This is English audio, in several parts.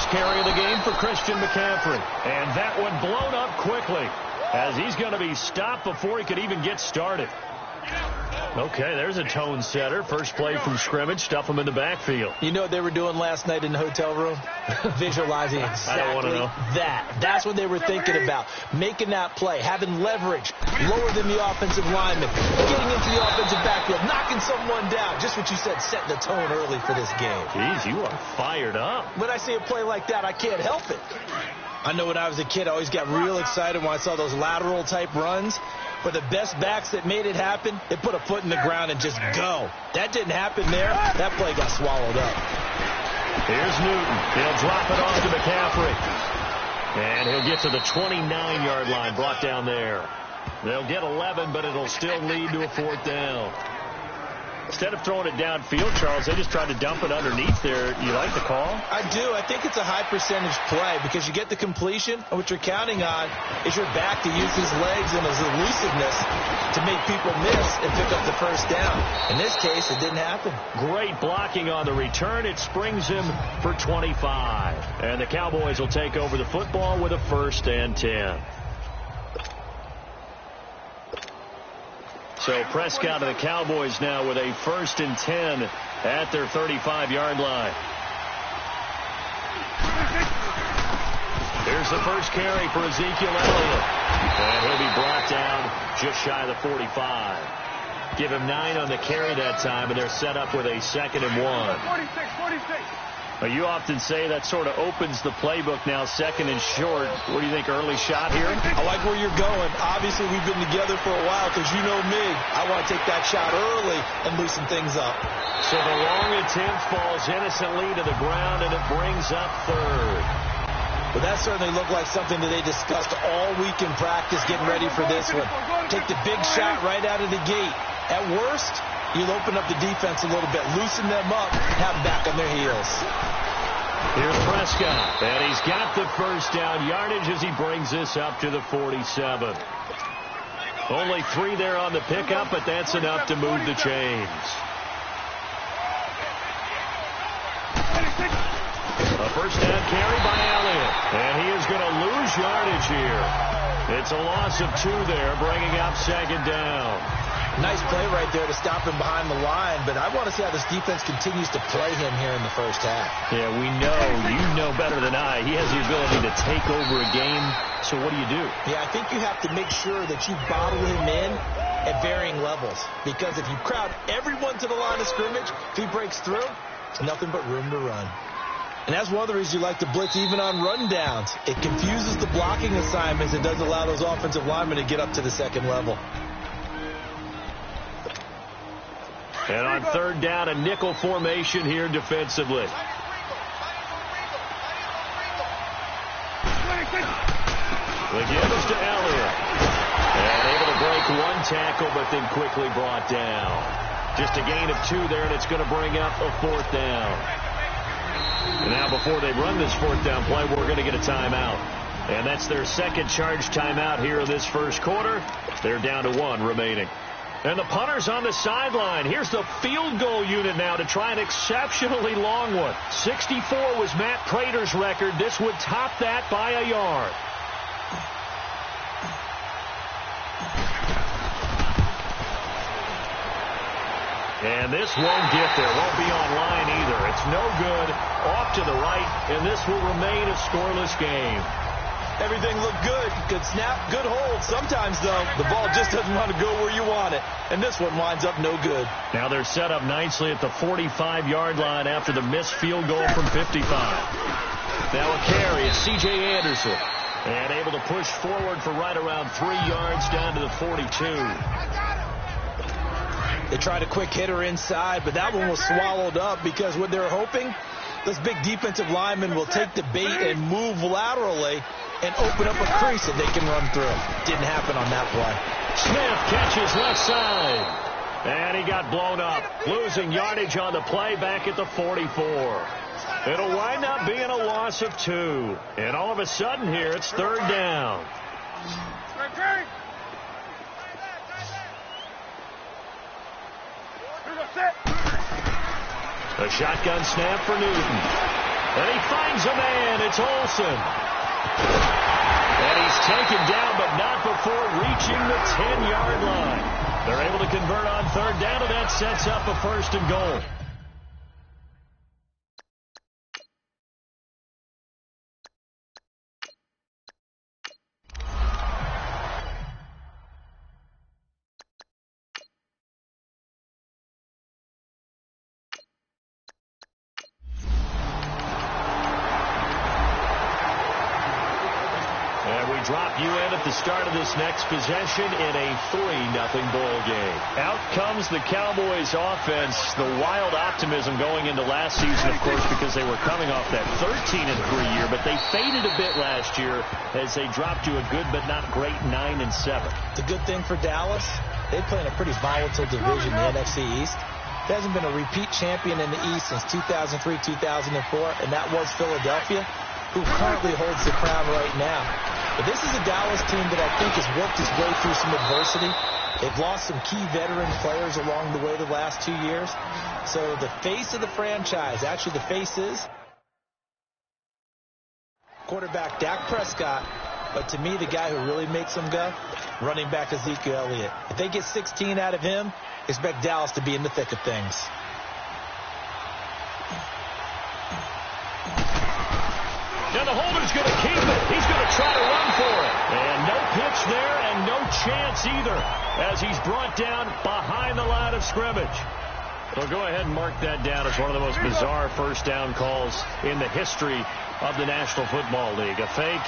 first carry of the game for Christian McCaffrey. And that one blown up quickly as he's going to be stopped before he could even get started. Okay, there's a tone setter. First play from scrimmage, stuff him in the backfield. You know what they were doing last night in the hotel room? Visualizing exactly I don't want to know. that. That's what they were thinking about. Making that play, having leverage, lower than the offensive lineman, getting into the offensive backfield, knocking someone down. Just what you said, setting the tone early for this game. Jeez, you are fired up. When I see a play like that, I can't help it. I know when I was a kid, I always got real excited when I saw those lateral type runs. But the best backs that made it happen, they put a foot in the ground and just go. That didn't happen there. That play got swallowed up. Here's Newton. He'll drop it off to McCaffrey. And he'll get to the 29-yard line, brought down there. They'll get 11, but it'll still lead to a fourth down. Instead of throwing it downfield, Charles, they just tried to dump it underneath there. You like the call? I do. I think it's a high percentage play because you get the completion, and what you're counting on is your back to use his legs and his elusiveness to make people miss and pick up the first down. In this case, it didn't happen. Great blocking on the return. It springs him for 25. And the Cowboys will take over the football with a 1st and 10. So Prescott and the Cowboys now with a 1st and 10 at their 35-yard line. Here's the first carry for Ezekiel Elliott. And he'll be brought down just shy of the 45. Give him 9 on the carry that time, and they're set up with a 2nd and 1. 46. You often say that sort of opens the playbook now, 2nd and short. What do you think, early shot here? I like where you're going. Obviously, we've been together for a while because you know me. I want to take that shot early and loosen things up. So the long attempt falls innocently to the ground, and it brings up 3rd. But that certainly looked like something that they discussed all week in practice, getting ready for this one. Take the big shot right out of the gate. At worst, you'll open up the defense a little bit, loosen them up, have them back on their heels. Here's Prescott, and he's got the first down yardage as he brings this up to the 47. Only 3 there on the pickup, but that's enough to move the chains. A first down carry by Elliott, and he is going to lose yardage here. It's a loss of 2 there, bringing up 2nd down. Nice play right there to stop him behind the line, but I want to see how this defense continues to play him here in the first half. Yeah, we know. You know better than I. He has the ability to take over a game, so what do you do? Yeah, I think you have to make sure that you bottle him in at varying levels, because if you crowd everyone to the line of scrimmage, if he breaks through, it's nothing but room to run. And that's one of the reasons you like to blitz even on run downs. It confuses the blocking assignments. It does allow those offensive linemen to get up to the 2nd level. And on 3rd down, a nickel formation here defensively. The give is to Elliott. And able to break 1 tackle, but then quickly brought down. Just a gain of 2 there, and it's going to bring up a 4th down. And now before they run this 4th down play, we're going to get a timeout. And that's their 2nd charge timeout here in this first quarter. They're down to 1 remaining. And the punter's on the sideline. Here's the field goal unit now to try an exceptionally long one. 64 was Matt Prater's record. This would top that by a yard. And this won't get there. Won't be online either. It's no good. Off to the right, and this will remain a scoreless game. Everything looked good. Good snap, good hold. Sometimes, though, the ball just doesn't want to go where you want it. And this one winds up no good. Now they're set up nicely at the 45-yard line after the missed field goal from 55. Now a carry is C.J. Anderson. And able to push forward for right around 3 yards down to the 42. They tried a quick hitter inside, but that one was swallowed up because what they're hoping, this big defensive lineman will take the bait and move laterally and open up a crease that they can run through. Didn't happen on that play. Smith catches left side. And he got blown up. Losing yardage on the play back at the 44. It'll wind up being a loss of 2. And all of a sudden here, it's 3rd down. A shotgun snap for Newton. And he finds a man. It's Olsen. And he's taken down, but not before reaching the 10-yard line. They're able to convert on third down, and that sets up a 1st and goal. Drop you in at the start of this next possession in a 3-0 ball game. Out comes the Cowboys offense. The wild optimism going into last season, of course, because they were coming off that 13-3 year, but they faded a bit last year as they dropped to a good but not great 9-7. It's a good thing for Dallas. They play in a pretty volatile division, the NFC East. There hasn't been a repeat champion in the East since 2003-2004, and that was Philadelphia, who currently holds the crown right now. But this is a Dallas team that I think has worked its way through some adversity. They've lost some key veteran players along the way the last 2 years. So the face of the franchise, actually the face is quarterback Dak Prescott. But to me, the guy who really makes them go, running back Ezekiel Elliott. If they get 16 out of him, expect Dallas to be in the thick of things. And the holder's going to keep it. He's going to try to run for it. And no pitch there and no chance either as he's brought down behind the line of scrimmage. Well, go ahead and mark that down as one of the most bizarre first down calls in the history of the National Football League. A fake,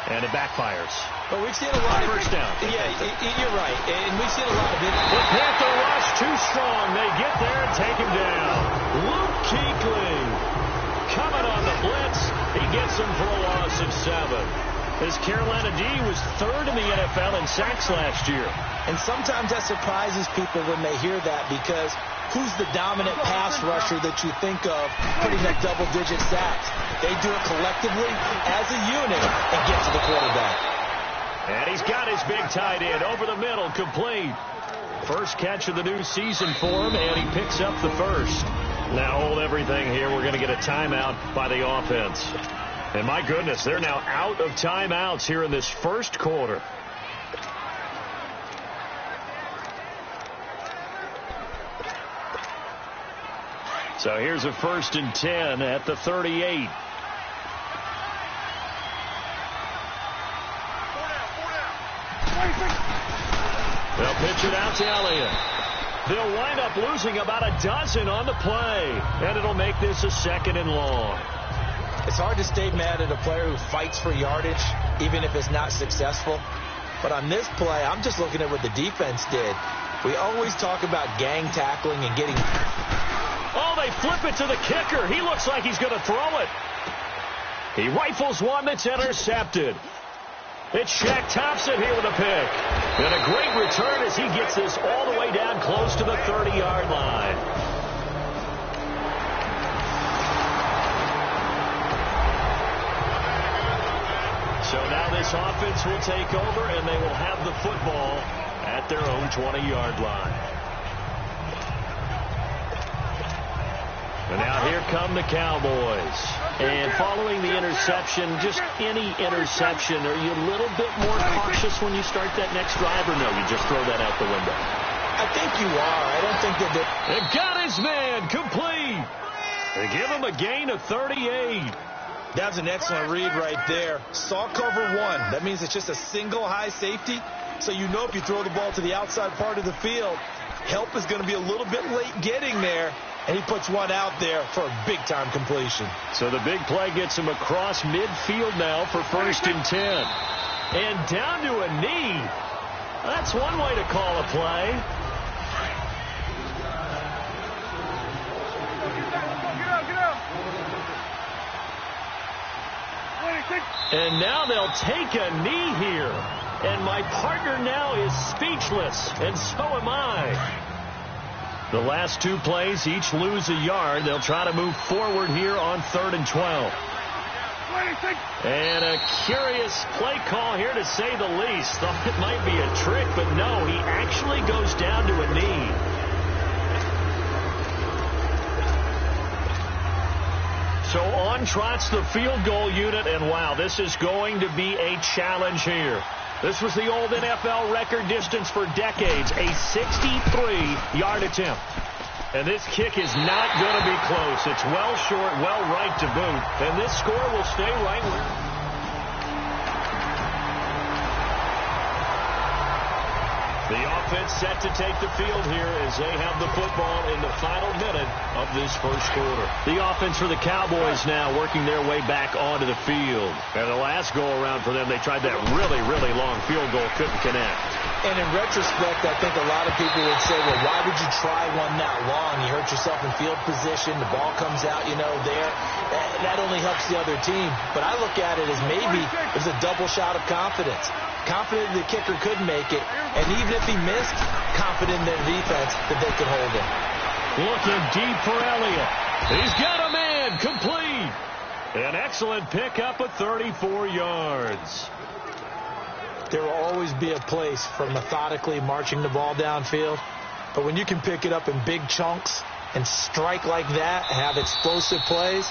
and it backfires. But we've seen a lot of first down. Yeah, you're right. And we've seen a lot of it. The Panther rush too strong. They get there and take him down. Luke Kuechly coming on the blitz. He gets him for a loss of 7. His Carolina D was 3rd in the NFL in sacks last year. And sometimes that surprises people when they hear that, because who's the dominant pass rusher that you think of putting up double-digit sacks? They do it collectively as a unit and get to the quarterback. And he's got his big tight end over the middle, complete. First catch of the new season for him, and he picks up the first. Now hold everything here. We're going to get a timeout by the offense. And my goodness, they're now out of timeouts here in this first quarter. So here's a 1st and 10 at the 38. They'll pitch it out to Elliott. They'll wind up losing about a dozen on the play, and it'll make this a 2nd and long. It's hard to stay mad at a player who fights for yardage, even if it's not successful. But on this play, I'm just looking at what the defense did. We always talk about gang tackling and getting... Oh, they flip it to the kicker. He looks like he's going to throw it. He rifles one that's intercepted. It's Shaq Thompson here with a pick. And a great return as he gets this all the way down close to the 30-yard line. So now this offense will take over, and they will have the football at their own 20-yard line. And now here come the Cowboys. And following the interception, just any interception, are you a little bit more cautious when you start that next drive, or no, you just throw that out the window? I think you are. I don't think that they've got his man complete. They give him a gain of 38. That's an excellent read right there. Saw cover 1. That means it's just a single high safety. So you know if you throw the ball to the outside part of the field, help is going to be a little bit late getting there. And he puts one out there for a big-time completion. So the big play gets him across midfield now for 1st and 10. And down to a knee. That's one way to call a play. And now they'll take a knee here. And my partner now is speechless, and so am I. The last 2 plays each lose a yard. They'll try to move forward here on 3rd and 12. And a curious play call here, to say the least. Thought it might be a trick, but no, he actually goes down to a knee. So on trots the field goal unit, and wow, this is going to be a challenge here. This was the old NFL record distance for decades, a 63-yard attempt. And this kick is not going to be close. It's well short, well right to boot. And this score will stay right where... The offense set to take the field here as they have the football in the final minute of this first quarter. The offense for the Cowboys now working their way back onto the field. And the last go-around for them, they tried that really, really long field goal, couldn't connect. And in retrospect, I think a lot of people would say, well, why would you try one that long? You hurt yourself in field position. The ball comes out, there. That only helps the other team. But I look at it as maybe it was a double shot of confidence. Confident the kicker could make it. And even if he missed, confident in their defense that they could hold him. Looking deep for Elliott. He's got a man complete. An excellent pickup of 34 yards. There will always be a place for methodically marching the ball downfield. But when you can pick it up in big chunks and strike like that, have explosive plays,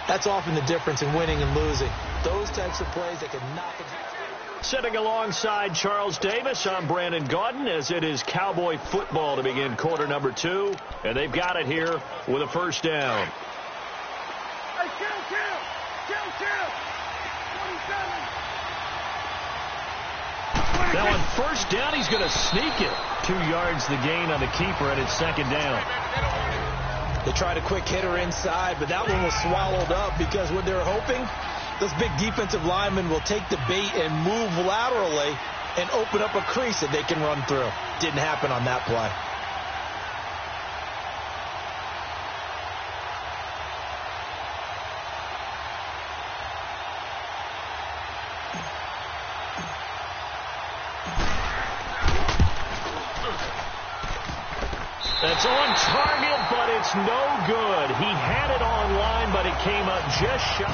that's often the difference in winning and losing. Those types of plays that can knock it. Sitting alongside Charles Davis, I'm Brandon Gaudin, as it is Cowboy football to begin quarter number 2. And they've got it here with a first down. Hey, kill. 27. Now on first down, he's going to sneak it. 2 yards the gain on the keeper, and it's second down. They tried a quick hitter inside, but that one was swallowed up because what they were hoping, those big defensive linemen will take the bait and move laterally and open up a crease that they can run through. Didn't happen on that play. That's on target, but it's no good. He had it on line, but it came up just shy.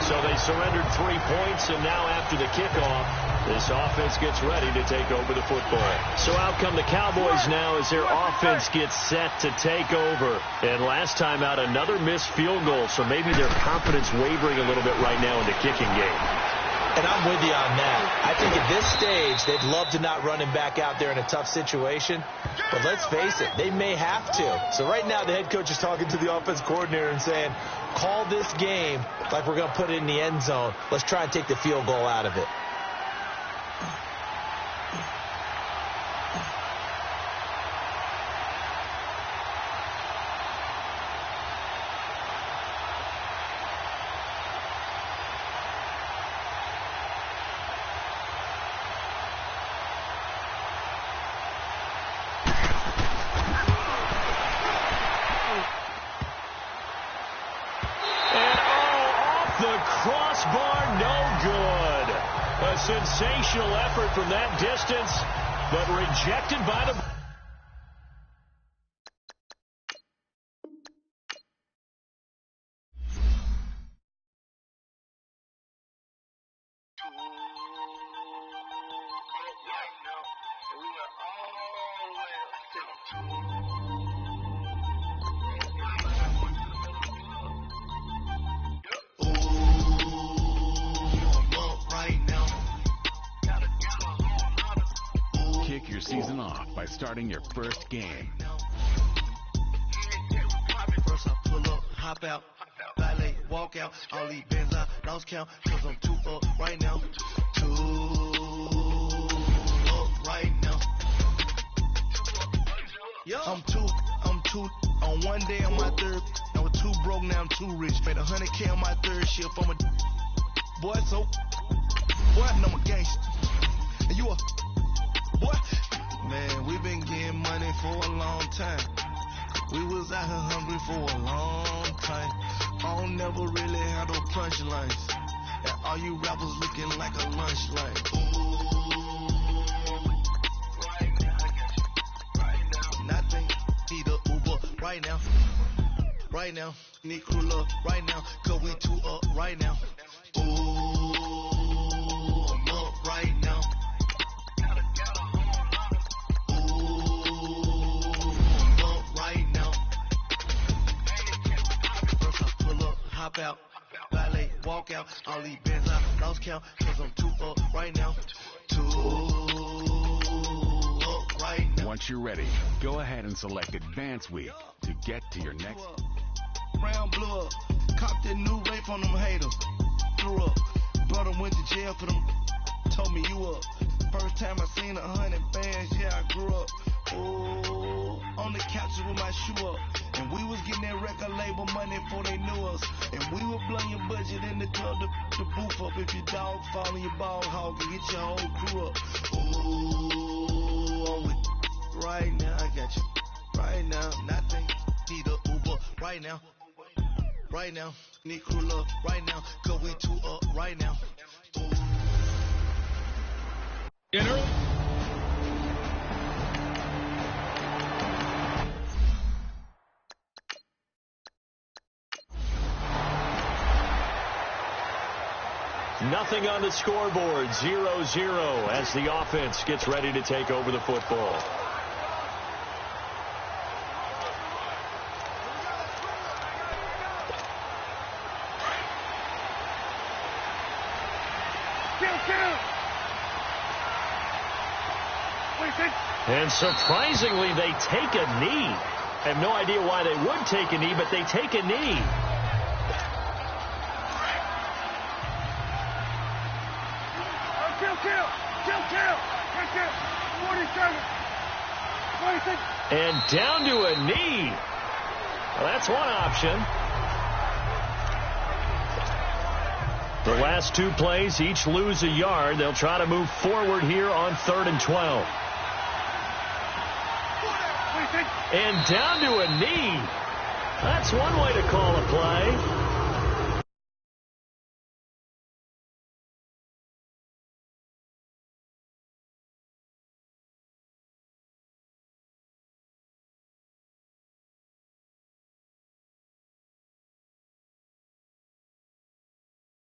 So they surrendered 3 points, and now after the kickoff, this offense gets ready to take over the football. So out come the Cowboys now as their offense gets set to take over. And last time out, another missed field goal, so maybe their confidence wavering a little bit right now in the kicking game. And I'm with you on that. I think at this stage, they'd love to not run him back out there in a tough situation. But let's face it, they may have to. So right now, the head coach is talking to the offense coordinator and saying, call this game like we're going to put it in the end zone. Let's try and take the field goal out of it. Crossbar, no good. A sensational effort from that distance, but rejected by the... Kick your season off by starting your first game. First I pull up, hop out, valet, walk out, all these bands I lost count, cause I'm too up right now. Too up right now. I'm too, on one day on my third, I was too broke, now I'm too rich. Made 100K on my third shift, I'm a boy, so, boy, I'm a gangster. And you a boy, man, we been getting money for a long time. We was out here hungry for a long time. I don't never really have no punchlines. And all you rappers looking like a lunch line. Nothing, need a Uber right now. Right now, need crew love right now. Cause we too up right now. Ooh, I'm up right now. hop out. Valet, walk out. All these bands I lost count. Cause I'm too up right now. Too up right now. Once you're ready, go ahead and select Advance Week to get to your next. Round blew up. Cop that new rape on them haters. Threw up. Brother went to jail for them. Told me you up. First time I seen 100 bands, yeah, I grew up. Oh, on the couch with my shoe up. And we was getting that record label money before they knew us. And we were blowing your budget in the club to boof up. If your dog fall in your ball hog and get your whole crew up. Oh, right now, I got you. Right now, nothing. Need a Uber right now. Right now, need crew love right now. Cause we too up right now. Ooh. In early. Nothing on the scoreboard, 0-0 as the offense gets ready to take over the football. And surprisingly, they take a knee. I have no idea why they would take a knee, but they take a knee. And down to a knee. Well, that's one option. The last two plays, each lose a yard. They'll try to move forward here on 3rd and 12. And down to a knee. That's one way to call a play.